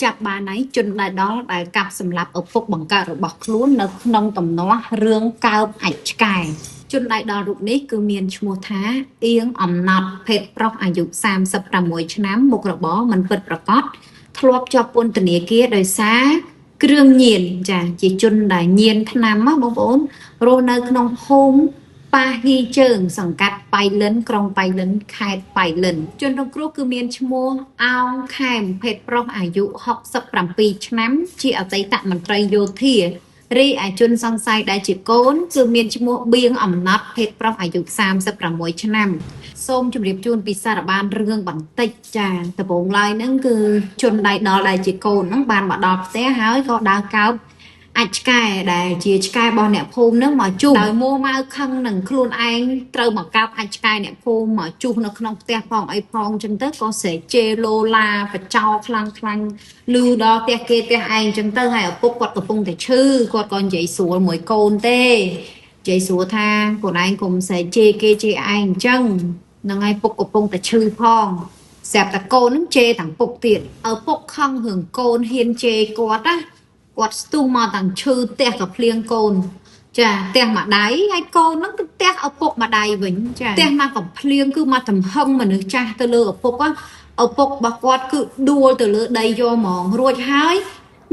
ចាប់បានហើយជនដែលដល់ដែលកាប់សម្លាប់ឪពុកបង្កើតរបស់ខ្លួននៅក្នុងទំនាស់រឿងកើបអាចឆ្កែជនដែលដល់រូបនេះគឺមានឈ្មោះថាអៀងអំណត់ភេទប្រុសអាយុ36ឆ្នាំមុខរបរមិនពិតប្រាកដធ្លាប់ជាប់ពន្ធនាគារដោយសារគ្រឿងញៀនចាជាជនដែលញៀនថ្នាំបងប្អូនរស់នៅក្នុងភូមិប៉ាហ៊ីជើងសង្កាត់ប៉ៃលិនក្រុងប៉ៃលិនខេត្តប៉ៃលិនជនរងគ្រោះគឺមានឈ្មោះអោងខែមភេទប្រុសអាយុ67ឆ្នាំជាអតីតមន្ត្រីយោធារីឯជនសង្ស័យដែលជាកូនគឺមានឈ្មោះបៀងអំណត់ភេទប្រុសអាយុ36ឆ្នាំសូមជម្រាបជូនពីសារបានរឿងបន្តិចចាដំបូងឡើយហ្នឹងគឺជនដៃដល់ដែលជាកូនហ្នឹងបានមកដល់ផ្ទះហើយក៏ដើរកោបអាចឆ្កែដែលជាឆ្កែរបស់អ្នកភូមិហ្នឹងមកជួបដោយមួម៉ៅខឹងនឹងខ្លួនឯងត្រូវមកកោបអាចឆ្កែអ្នកភូមិមកជួបនៅក្នុងផ្ទះផងអីផងអញ្ចឹងទៅក៏ស្រែកជេរឡូឡាបចោខ្លាំងលឺដល់ផ្ទះគេផ្ទះឯងអញ្ចឹងទៅហើយឪពុកគាត់កំពុងតែឈឺគាត់ក៏និយាយស្រួលមួយកូនទេនិយាយស្រួលថាខ្លួនឯងកុំស្រែកជេរគេជេរឯងអញ្ចឹងនឹងឲ្យពុកកំពុងតែឈឺផងស្រាប់តែកូននឹងជេរទាំងពុកទៀតឪពុកខឹងរឿងកូនហ៊ានជេរគាត់ណាគាត់ស្ទុះមកទាំងឈឺផ្ទះក៏ភ្លៀងកូនចាផ្ទះម្ដាយហើយកូនហ្នឹងគឺផ្ទះឪពុកម្ដាយវិញចាផ្ទះមកកំភ្លៀងគឺមកចំហឹងមនុស្សចាស់ទៅលើឪពុកឪពុករបស់គាត់គឺដួលទៅលើដីយកហ្មងរួចហើយ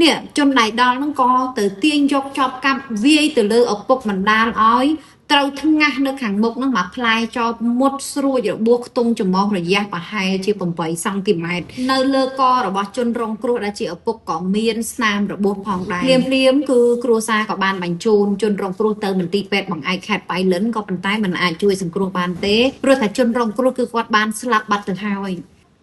នេះជនដៃដល់ហ្នឹងក៏ទៅទាញយកចប់កាប់វាយទៅលើឪពុកម្ដាលឲ្យត្រូវថ្ងាស់នៅខាងមុខហ្នឹងមកផ្លែចោលមុតស្រួចរបួសខ្ទង់ច្រមុះរយៈប្រហែលជា8សង់ទីម៉ែត្រនៅលើករបស់ជនរងគ្រោះដែលជាឪពុកក៏មានស្នាមរបួសផងដែរភ្លាមគឺគ្រួសារក៏បានបញ្ជូនជនរងគ្រោះទៅមន្ទីរពេទ្យបង្អែកខេត្តប៉ៃលិនក៏ប៉ុន្តែมันអាចជួយសង្គ្រោះបានទេព្រោះថាជនរងគ្រោះគឺគាត់បានស្លាប់បាត់ទៅហើយ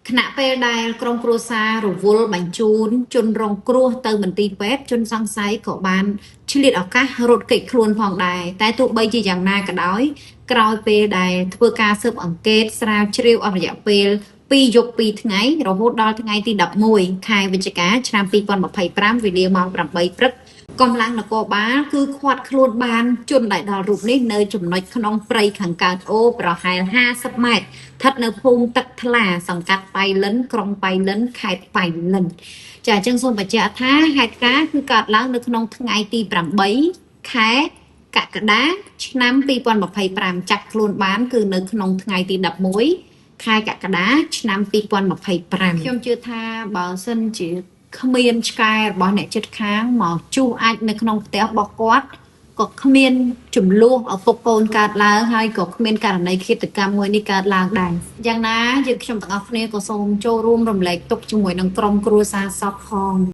ខណៈពេលដែលក្រុមគ្រួសាររវល់បញ្ជូនជនរងគ្រោះទៅមន្ទីរពេទ្យជនសង្ស័យក៏បានឆ្លៀតឱកាសរត់គេចខ្លួនផងដែរតែទោះបីជាយ៉ាងណាក៏ដោយក្រោយពេលដែលធ្វើការស៊ើបអង្កេតស្រាវជ្រាវអស់រយៈពេល2យប់2ថ្ងៃរហូតដល់ថ្ងៃទី11ខែវិច្ឆិកាឆ្នាំ2025វេលាម៉ោង8ព្រឹកកម្លាំងនគរបាលគឺឃាត់ខ្លួនបានជនដែលដល់រូបនេះនៅចំណុចក្នុងព្រៃខាងកើតអូប្រហែល50ម៉ែត្រស្ថិតនៅភូមិទឹកថ្លាសង្កាត់ប៉ៃលិនក្រុងប៉ៃលិនខេត្តប៉ៃលិនចាអញ្ចឹងសូមបញ្ជាក់ថាហេតុការណ៍គឺកើតឡើងនៅក្នុងថ្ងៃទី8ខែកក្កដាឆ្នាំ2025ចាប់ខ្លួនបានគឺនៅក្នុងថ្ងៃទី11ខែកក្កដាឆ្នាំ2025ខ្ញុំជឿថាបើសិនជាគ្មានឆ្កែរបស់អ្នកជិតខាងមកជួសអាចនៅក្នុងផ្ទះរបស់គាត់ក៏គ្មានចំនួនឪពុកកូនកើតឡើងហើយក៏គ្មានករណីឃាតកម្មមួយនេះកើតឡើងដែរយ៉ាងណាយើងខ្ញុំទាំងអស់គ្នាក៏សូមចូលរួមរំលែកទុក្ខជាមួយនឹងក្រុមគ្រួសារសពផង